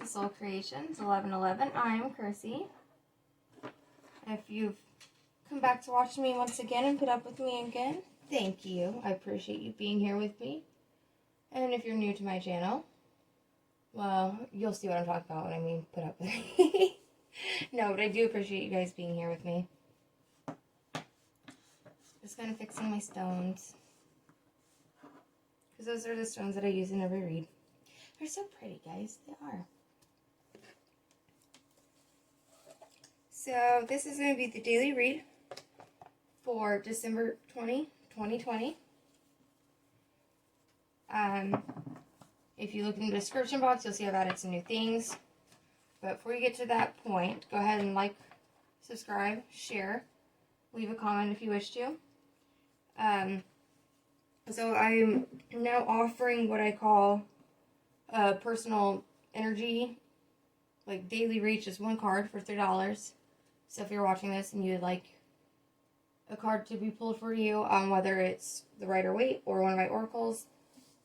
to Soul Creations 1111. I am Chrissy. If you've come back to watch me once again and put up with me again, thank you. I appreciate you being here with me. And if you're new to my channel, well, you'll see what I'm talking about when I mean put up with me. No, but I do appreciate you guys being here with me. Just kind of fixing my stones. Because those are the stones that I use in every read. They're so pretty, guys. They are. So, this is going to be the daily read for December 2020. If you look in the description box, you'll see I've added some new things. But before you get to that point, go ahead and like, subscribe, share, leave a comment if you wish to. So I'm now offering what I call personal energy, like daily reach, just one card for $3. So if you're watching this and you'd like a card to be pulled for you, whether it's the Rider-Waite or one of my oracles,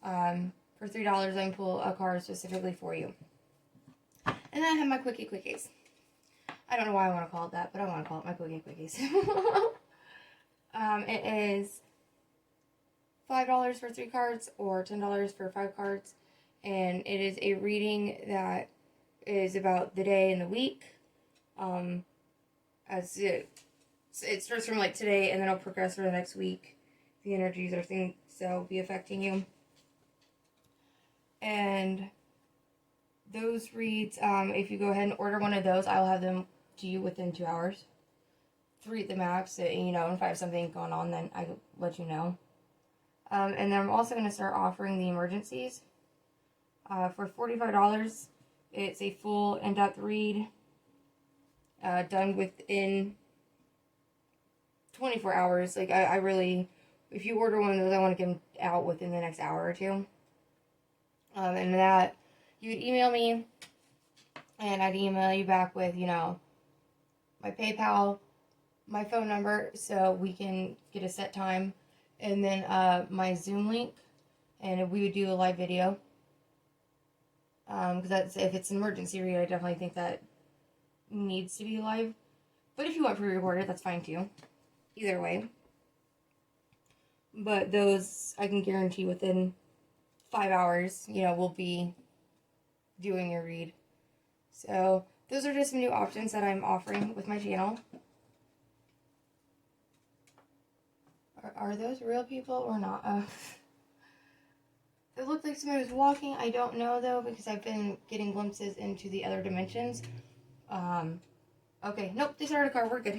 for $3 I can pull a card specifically for you. And then I have my quickies. I don't know why I want to call it that, but I want to call it my quickies. It is $5 for 3 cards or $10 for 5 cards. And it is a reading that is about the day and the week. As it starts from like today and then it'll progress for the next week. The energies or things that will be affecting you. And those reads, if you go ahead and order one of those, I'll have them to you within 2 hours. 3 at the max, you know, and if I have something going on, then I will let you know. And then I'm also going to start offering the emergencies. For $45, it's a full in-depth read, done within 24 hours. Like, I really, if you order one of those, I want to get them out within the next hour or two. And that, you would email me, and I'd email you back with, you know, my PayPal, my phone number, so we can get a set time, and then my Zoom link, and we would do a live video. Because that's, if it's an emergency read, I definitely think that needs to be live. But if you want pre-recorded, that's fine too. Either way. But those, I can guarantee within 5 hours, you know, we'll be doing your read. So, those are just some new options that I'm offering with my channel. Are those real people or not? It looked like somebody was walking. I don't know, though, because I've been getting glimpses into the other dimensions. Okay. Nope, these are a card. We're good.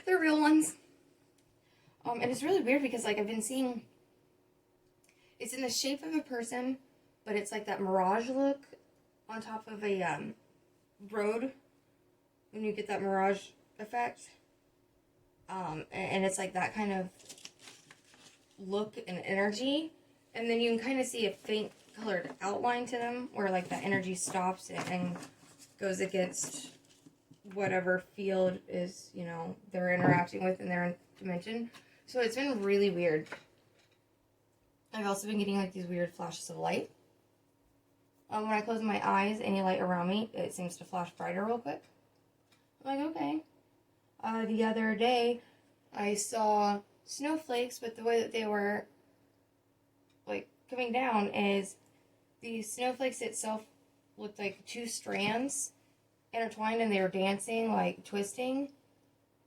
They're real ones. And it's really weird because, like, I've been seeing... It's in the shape of a person, but it's like that mirage look on top of a road. When you get that mirage effect. And it's like that kind of look and energy. And then you can kind of see a faint colored outline to them where like that energy stops and goes against whatever field is, you know, they're interacting with in their dimension. So it's been really weird. I've also been getting like these weird flashes of light. When I close my eyes, any light around me, it seems to flash brighter real quick. I'm like, okay. The other day, I saw snowflakes, but the way that they were like coming down is the snowflakes itself looked like 2 strands intertwined, and they were dancing, like twisting,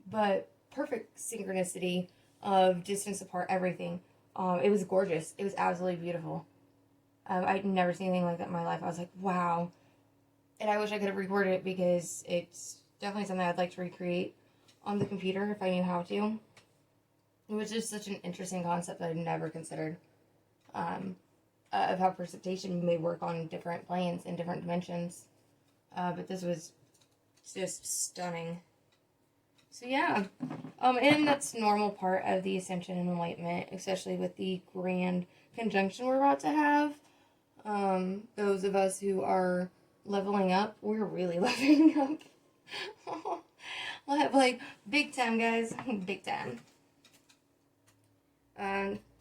but perfect synchronicity of distance apart, everything. It was gorgeous. It was absolutely beautiful. I'd never seen anything like that in my life. I was like, wow. And I wish I could have recorded it because it's definitely something I'd like to recreate on the computer if I knew how to. It was just such an interesting concept that I'd never considered. Of how precipitation may work on different planes and different dimensions. But this was just stunning. So yeah, and that's normal part of the Ascension and Enlightenment, especially with the grand conjunction we're about to have. Those of us who are leveling up, we're really leveling up. Like, big time, guys. Big time.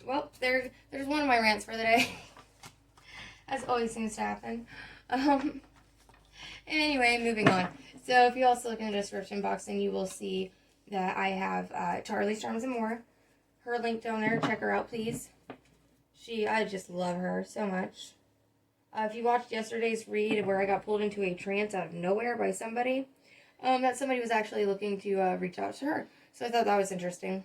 Well, there's one of my rants for the day. As always seems to happen. Anyway, moving on. So if you also look in the description box, then you will see that I have Charlie's Charms and More. Her link down there. Check her out, please. I just love her so much. If you watched yesterday's read where I got pulled into a trance out of nowhere by somebody, that somebody was actually looking to reach out to her. So I thought that was interesting.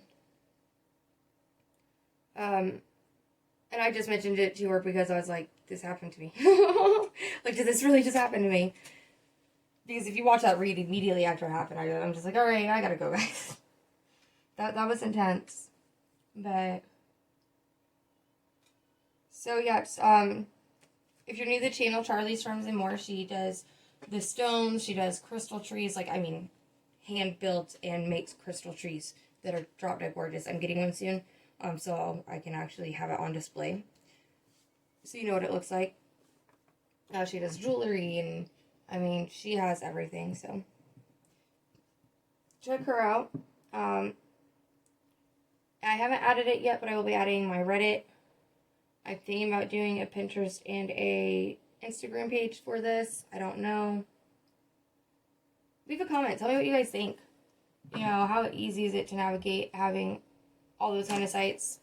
And I just mentioned it to her because I was like, this happened to me. Like, did this really just happen to me? Because if you watch that read immediately after it happened, I'm just like, alright, I gotta go, guys. That was intense. But, so yes, if you're new to the channel, Charlie's Charms and More, she does the stones, she does crystal trees, hand built and makes crystal trees that are drop dead gorgeous. I'm getting one soon, so I can actually have it on display, so you know what it looks like. She does jewelry, and she has everything, so check her out. I haven't added it yet, but I will be adding my Reddit. I'm thinking about doing a Pinterest and a Instagram page for this. I don't know. Leave a comment. Tell me what you guys think. How easy is it to navigate having all those kind of sites?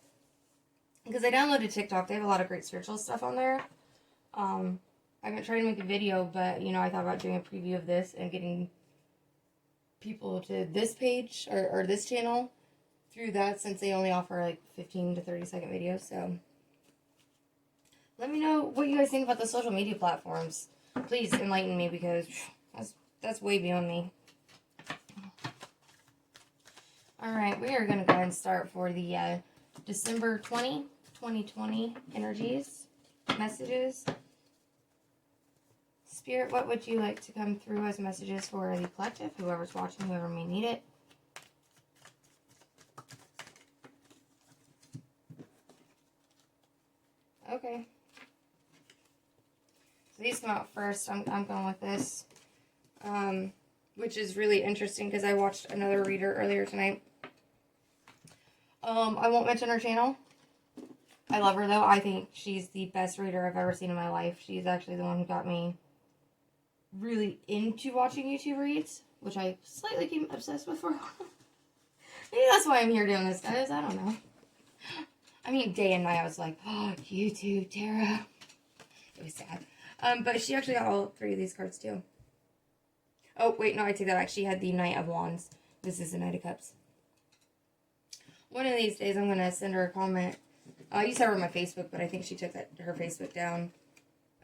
Because I downloaded TikTok. They have a lot of great spiritual stuff on there. I've been trying to make a video, but, I thought about doing a preview of this and getting people to this page or this channel through that, since they only offer 15 to 30 second videos. So let me know what you guys think about the social media platforms. Please enlighten me, because that's way beyond me. Alright, we are going to go ahead and start for the December 2020 energies, messages. Spirit, what would you like to come through as messages for the collective? Whoever's watching, whoever may need it. Okay. So these come out first. I'm going with this. Which is really interesting because I watched another reader earlier tonight. I won't mention her channel. I love her though. I think she's the best reader I've ever seen in my life. She's actually the one who got me really into watching YouTube reads, which I slightly became obsessed with for a while. Maybe that's why I'm here doing this, guys. I don't know. Day and night I was like, oh, YouTube, Tara. It was sad. But she actually got all three of these cards too. Oh, wait, no, I take that back. She had the Knight of Wands. This is the Knight of Cups. One of these days I'm going to send her a comment. I used to have her on my Facebook, but I think she took her Facebook down.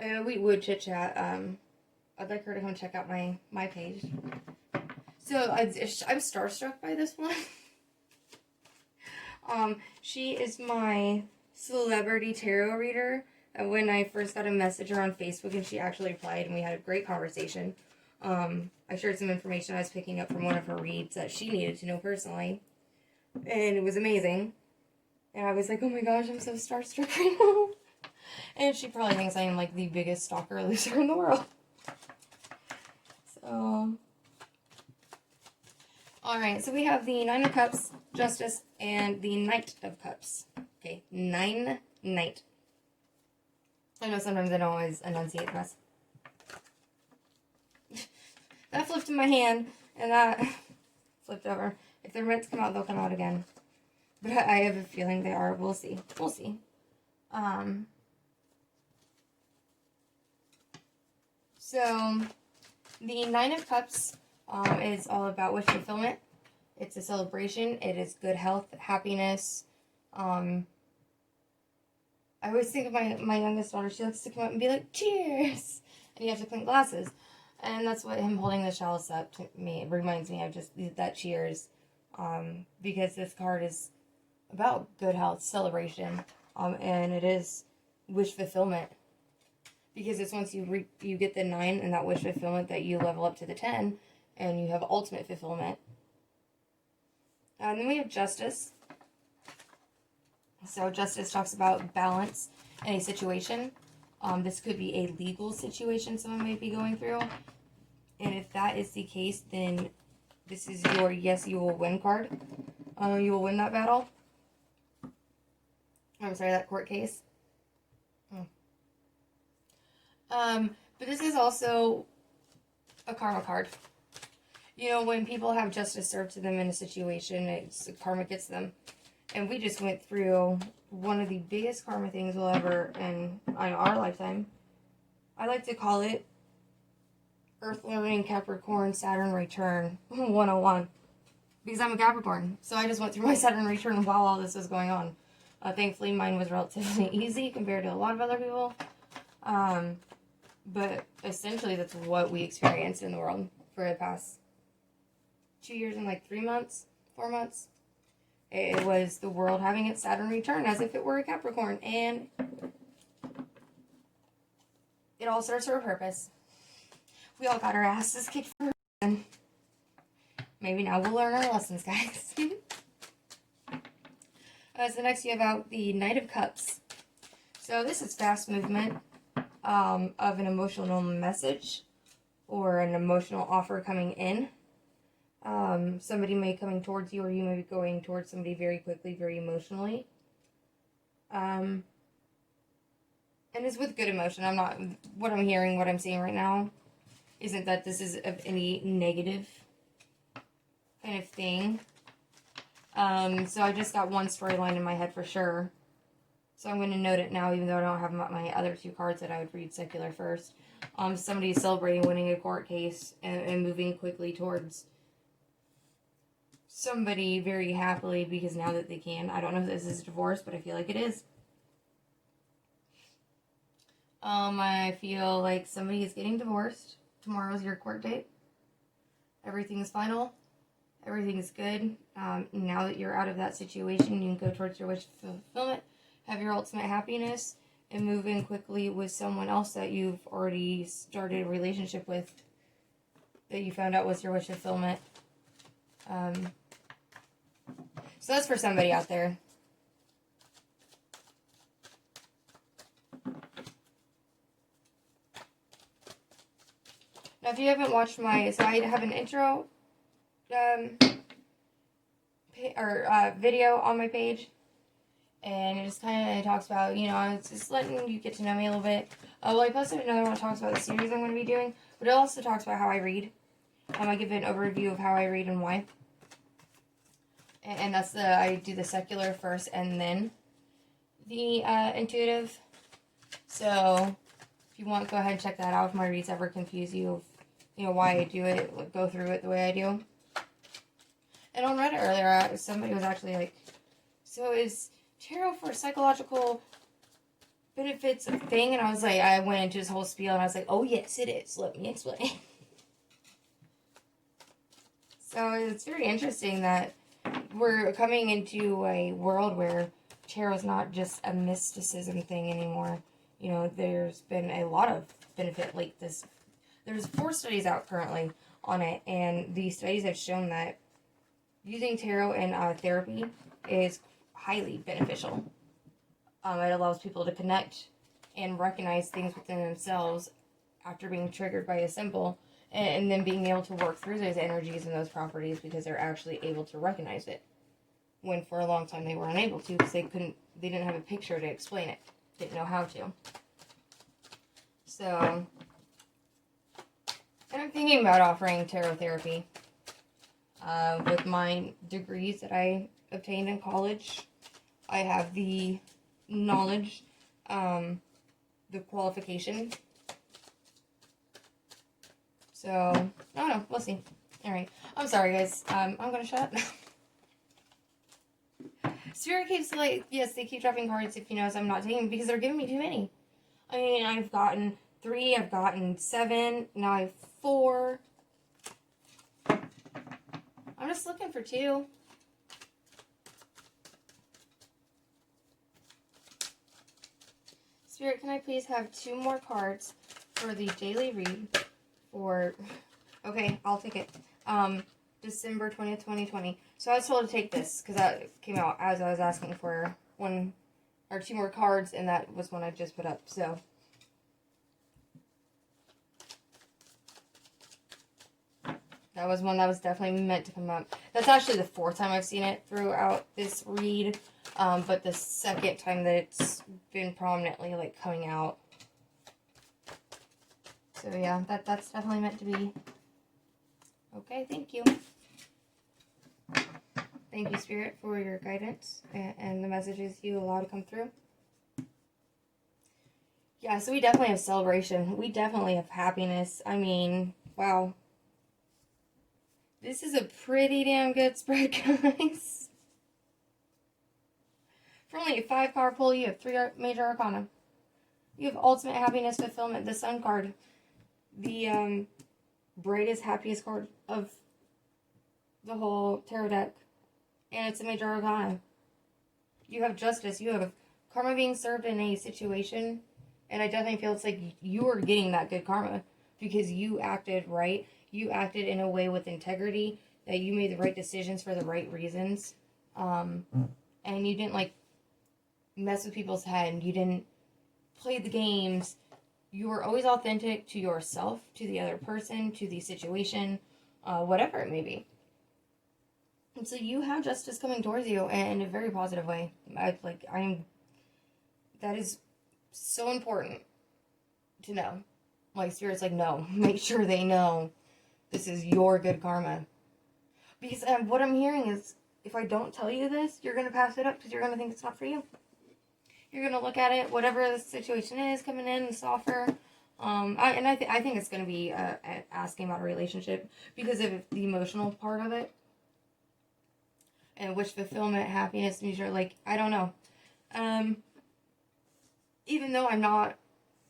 We would chit-chat. I'd like her to come check out my page. So, I'm starstruck by this one. She is my celebrity tarot reader. When I first got a message her on Facebook, and she actually replied, and we had a great conversation. I shared some information I was picking up from one of her reads that she needed to know personally. And it was amazing. And I was like, oh my gosh, I'm so starstruck right now. And she probably thinks I am the biggest stalker loser in the world. So, alright, so we have the Nine of Cups, Justice, and the Knight of Cups. Okay, Knight. I know sometimes I don't always enunciate this. That flipped in my hand, and that flipped over. If they're meant to come out, they'll come out again. But I have a feeling they are. We'll see. We'll see. So, the Nine of Cups is all about wish fulfillment. It's a celebration. It is good health, happiness. I always think of my youngest daughter. She likes to come up and be like, cheers! And you have to clink glasses. And that's what him holding the chalice up to me, it reminds me of, just that cheers. Because this card is about good health, celebration. And it is wish fulfillment. Because it's once you get the 9 and that wish fulfillment that you level up to the 10. And you have ultimate fulfillment. And then we have Justice. So Justice talks about balance in a situation. This could be a legal situation someone may be going through. And if that is the case, then this is your yes, you will win card. You will win that battle. I'm sorry, that court case. But this is also a karma card. You know, when people have justice served to them in a situation, it's karma gets them. And we just went through one of the biggest karma things we'll ever in our lifetime. I like to call it Earth learning Capricorn Saturn return 101. Because I'm a Capricorn. So I just went through my Saturn return while all this was going on. Thankfully, mine was relatively easy compared to a lot of other people. But essentially, that's what we experienced in the world for the past 2 years and like 3 months, 4 months. It was the world having its Saturn return as if it were a Capricorn. And it all serves for a purpose. We all got our asses kicked for a reason. Maybe now we'll learn our lessons, guys. So next you have out the Knight of Cups. So this is fast movement of an emotional message or an emotional offer coming in. Somebody may be coming towards you, or you may be going towards somebody very quickly, very emotionally. And it's with good emotion. What I'm hearing, what I'm seeing right now, isn't that this is of any negative kind of thing. So I just got one storyline in my head for sure. So I'm going to note it now, even though I don't have my other two cards that I would read secular first. Somebody is celebrating winning a court case and moving quickly towards somebody very happily because now that they can. I don't know if this is divorce, but I feel like it is. I feel like somebody is getting divorced. Tomorrow's your court date. Everything is final. Everything is good. Now that you're out of that situation, you can go towards your wish fulfillment, have your ultimate happiness, and move in quickly with someone else that you've already started a relationship with that you found out was your wish fulfillment. So that's for somebody out there. Now, if you haven't watched so I have an intro video on my page, and it just kind of talks about, it's just letting you get to know me a little bit. Well, I posted another one that talks about the series I'm going to be doing, but it also talks about how I read. I give an overview of how I read and why. And that's I do the secular first and then the intuitive. So if you want, go ahead and check that out if my reads ever confuse you of, why I do it, go through it the way I do. And on Reddit earlier, somebody was actually like, so is tarot for psychological benefits a thing? And I was like, I went into this whole spiel and I was like, oh yes, it is. Let me explain. So it's very interesting that we're coming into a world where tarot is not just a mysticism thing anymore. There's been a lot of benefit like this. There's 4 studies out currently on it, and these studies have shown that using tarot in therapy is highly beneficial. It allows people to connect and recognize things within themselves after being triggered by a symbol, and then being able to work through those energies and those properties because they're actually able to recognize it. When for a long time they were unable to because they didn't have a picture to explain it. Didn't know how to. So, and I'm thinking about offering tarot therapy. With my degrees that I obtained in college, I have the knowledge, the qualification. So, I don't know. We'll see. Alright. I'm sorry, guys. I'm going to shut up now. Spirit keeps yes, they keep dropping cards if you notice I'm not taking them because they're giving me too many. I mean, I've gotten 3, I've gotten 7, now I have 4. I'm just looking for 2. Spirit, can I please have 2 more cards for the daily read for, okay, I'll take it, December 20th, 2020. So I was told to take this because that came out as I was asking for 1 or 2 more cards, and that was one I just put up. So that was one that was definitely meant to come up. That's actually the 4th time I've seen it throughout this read, but the 2nd time that it's been prominently coming out. So yeah, that's definitely meant to be Okay, thank you. Thank you, Spirit, for your guidance and the messages you allow to come through. Yeah, so we definitely have celebration. We definitely have happiness. I mean, wow. This is a pretty damn good spread, guys. For only a 5-card pull, you have 3 major arcana. You have ultimate happiness, fulfillment, the Sun card. The brightest, happiest card of the whole tarot deck. And it's a major arcana. You have justice. You have karma being served in a situation. And I definitely feel it's like you are getting that good karma. Because you acted right. You acted in a way with integrity. That you made the right decisions for the right reasons. And you didn't, like, mess with people's head. You didn't play the games. You were always authentic to yourself, to the other person, to the situation, whatever it may be. And so you have justice coming towards you in a very positive way. That is so important to know. Like, Spirit's like, no, make sure they know this is your good karma. Because what I'm hearing is, if I don't tell you this, you're going to pass it up because you're going to think it's not for you. You're going to look at it, whatever the situation is coming in, the offer. I think it's going to be asking about a relationship because of the emotional part of it. And wish fulfillment, happiness, music, like, I don't know. Even though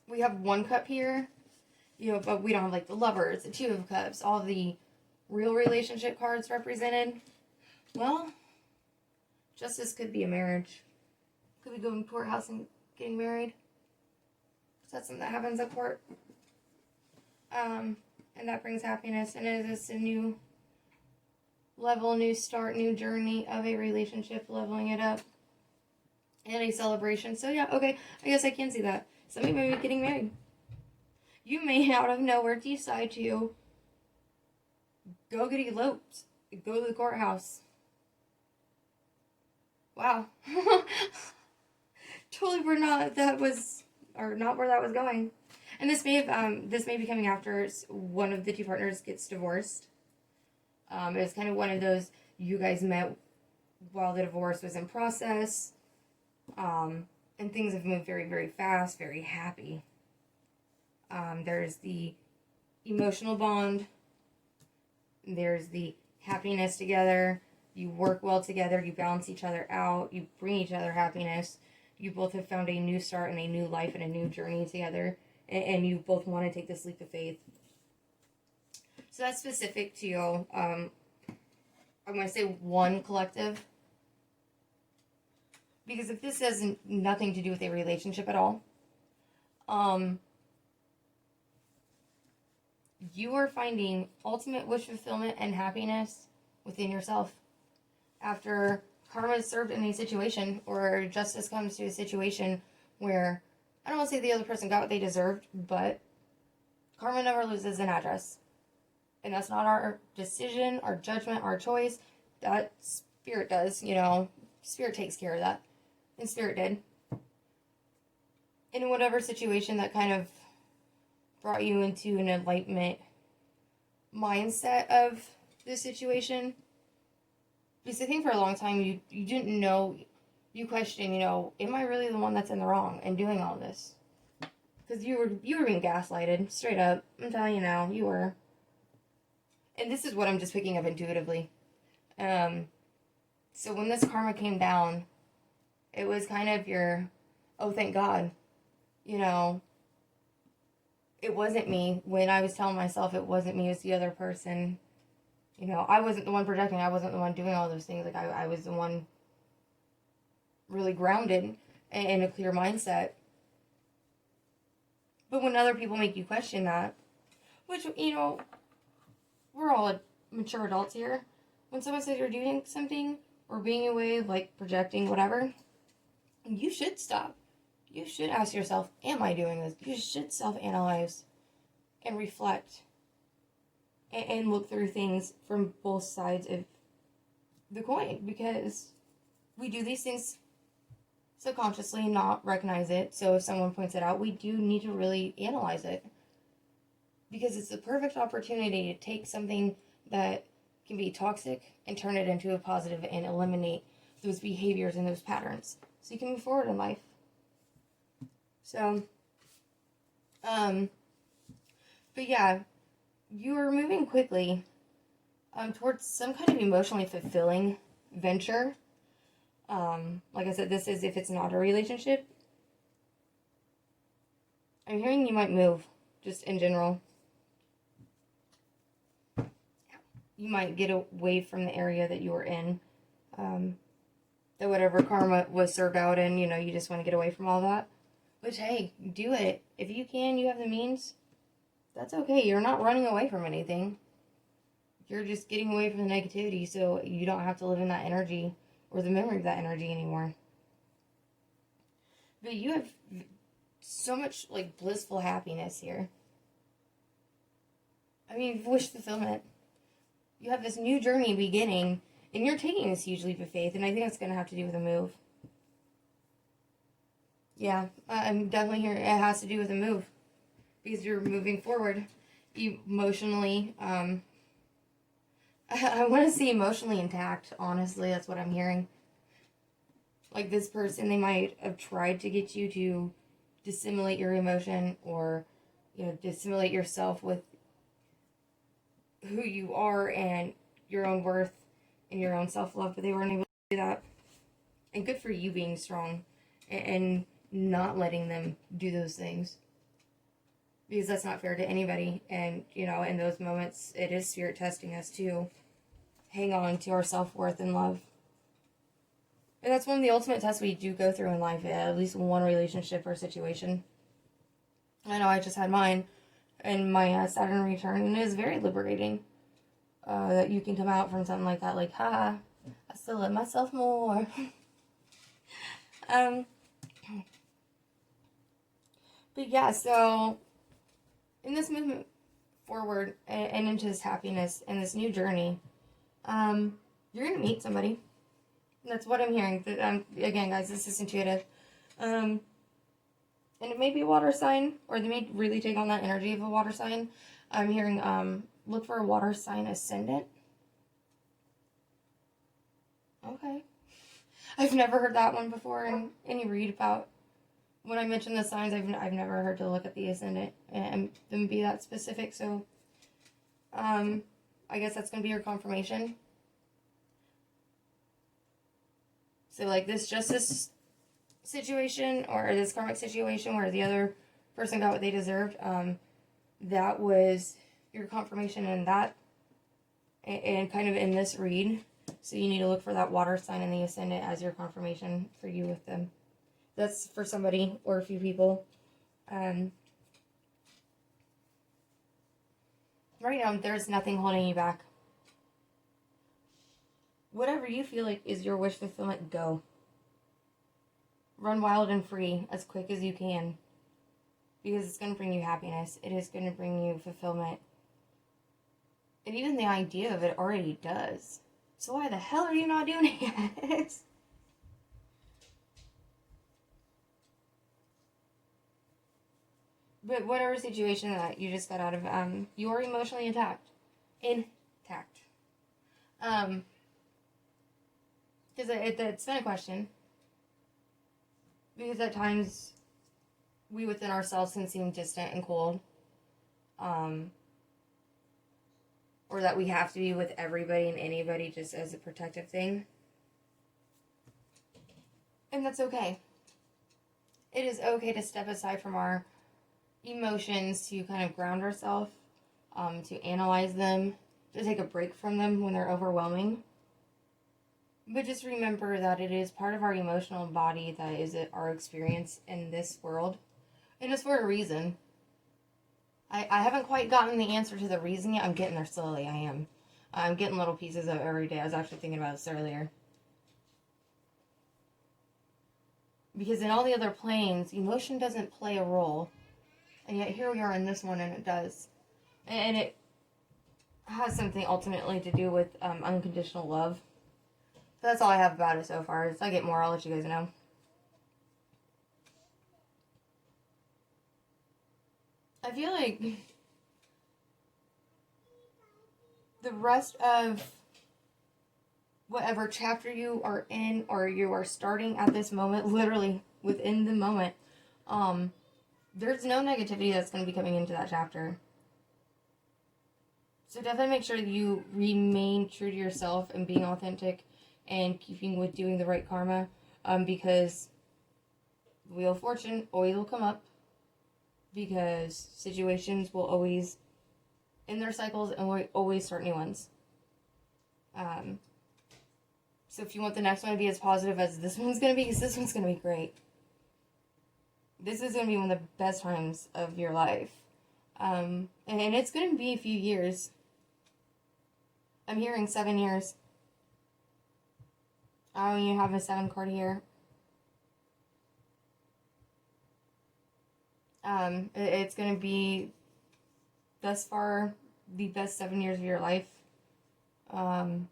we have 1 cup here, but we don't have, like, the lovers, the 2 of cups, all the real relationship cards represented. Well, justice could be a marriage. Could be going to courthouse and getting married. So that's something that happens at court. And that brings happiness. And it is a new level, new start, new journey of a relationship, leveling it up. And a celebration. So yeah, okay, I guess I can see that. Somebody may be getting married. You may out of nowhere decide to go get eloped. Go to the courthouse. Wow. Totally not where that was going. And this may be coming after one of the 2 partners gets divorced. It was kind of one of those, you guys met while the divorce was in process. And things have moved very, very fast, very happy. There's the emotional bond. There's the happiness together. You work well together. You balance each other out. You bring each other happiness. You both have found a new start and a new life and a new journey together. And you both want to take this leap of faith. So that's specific to, I'm going to say 1 collective. Because if this has nothing to do with a relationship at all, you are finding ultimate wish fulfillment and happiness within yourself. After karma is served in a situation, or justice comes to a situation where, I don't want to say the other person got what they deserved, but karma never loses an address. And that's not our decision, our judgment, our choice. That Spirit does, Spirit takes care of that. And Spirit did. In whatever situation that kind of brought you into an enlightenment mindset of the situation. Because I think for a long time you didn't know, you questioned, am I really the one that's in the wrong and doing all this? Because you were being gaslighted, straight up. I'm telling you now, you were. And this is what I'm just picking up intuitively. So when this karma came down, it was kind of your, oh, thank God. It wasn't me. When I was telling myself it wasn't me, it was the other person. I wasn't the one projecting. I wasn't the one doing all those things. Like, I was the one really grounded in a clear mindset. But when other people make you question that, which, we're all mature adults here. When someone says you're doing something or being away, like projecting, whatever, you should stop. You should ask yourself, am I doing this? You should self-analyze and reflect and look through things from both sides of the coin, because we do these things subconsciously and not recognize it. So if someone points it out, we do need to really analyze it, because it's the perfect opportunity to take something that can be toxic and turn it into a positive and eliminate those behaviors and those patterns so you can move forward in life. So, but yeah, you are moving quickly towards some kind of emotionally fulfilling venture. Like I said, this is if it's not a relationship. I'm hearing you might move, just in general. You might get away from the area that you were in. That whatever karma was served out in, you know, you just want to get away from all that. Which, hey, do it. If you can, you have the means. That's okay. You're not running away from anything. You're just getting away from the negativity so you don't have to live in that energy or the memory of that energy anymore. But you have so much, like, blissful happiness here. I mean, wish fulfillment. You have this new journey beginning, and you're taking this huge leap of faith, and I think that's going to have to do with a move. Yeah, I'm definitely hearing it has to do with a move. Because you're moving forward emotionally. I want to see emotionally intact, honestly. That's what I'm hearing. Like this person, they might have tried to get you to dissimulate your emotion or, you know, dissimulate yourself with who you are and your own worth and your own self-love, but they weren't able to do that. And good for you being strong and not letting them do those things. Because that's not fair to anybody. And, you know, in those moments, it is spirit testing us to hang on to our self-worth and love. And that's one of the ultimate tests we do go through in life, at least one relationship or situation. I know I just had mine in my Saturn return, and it is very liberating that you can come out from something like that, like, ha, I still love myself more. But yeah, so in this movement forward and into this happiness and this new journey, you're going to meet somebody. That's what I'm hearing. Again, guys, this is intuitive. And it may be a water sign, or they may really take on that energy of a water sign. I'm hearing, look for a water sign ascendant. Okay. I've never heard that one before in any read about. When I mention the signs, I've never heard to look at the ascendant and them be that specific. So, I guess that's going to be your confirmation. So, like this justice situation or this karmic situation where the other person got what they deserved, that was your confirmation in that and kind of in this read. So you need to look for that water sign in the ascendant as your confirmation for you with them. That's for somebody or a few people. Right now, there's nothing holding you back. Whatever you feel like is your wish fulfillment, go. Run wild and free as quick as you can. Because it's going to bring you happiness. It is going to bring you fulfillment. And even the idea of it already does. So why the hell are you not doing it? But whatever situation that you just got out of, you're emotionally intact. Intact. Because it's been a question. Because at times, we within ourselves can seem distant and cold. Or that we have to be with everybody and anybody just as a protective thing. And that's okay. It is okay to step aside from our emotions to kind of ground ourselves, to analyze them, to take a break from them when they're overwhelming. But just remember that it is part of our emotional body that is our experience in this world. And it's for a reason. I haven't quite gotten the answer to the reason yet. I'm getting there slowly. I am. I'm getting little pieces of it every day. I was actually thinking about this earlier. Because in all the other planes, emotion doesn't play a role. And yet here we are in this one, and it does. And it has something ultimately to do with unconditional love. So that's all I have about it so far. As I get more, I'll let you guys know. I feel like the rest of whatever chapter you are in or you are starting at this moment, literally within the moment, there's no negativity that's going to be coming into that chapter. So definitely make sure that you remain true to yourself and being authentic and keeping with doing the right karma, because the Wheel of Fortune always will come up, because situations will always end their cycles and will always start new ones. So if you want the next one to be as positive as this one's going to be, because this one's going to be great. This is going to be one of the best times of your life. And it's going to be a few years. I'm hearing 7 years. I don't even have a 7 card here. It's going to be, thus far, the best 7 years of your life. And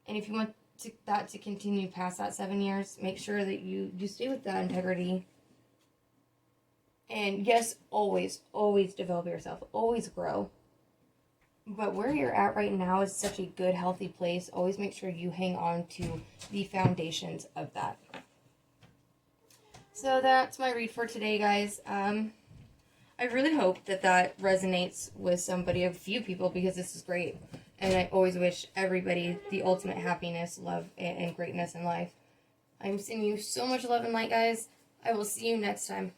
if you want that to continue past that 7 years, make sure that you stay with that integrity. And yes, always develop yourself. Always grow. But where you're at right now is such a good, healthy place. Always make sure you hang on to the foundations of that. So that's my read for today, guys. I really hope that resonates with somebody, a few people, because this is great. And I always wish everybody the ultimate happiness, love, and greatness in life. I'm sending you so much love and light, guys. I will see you next time.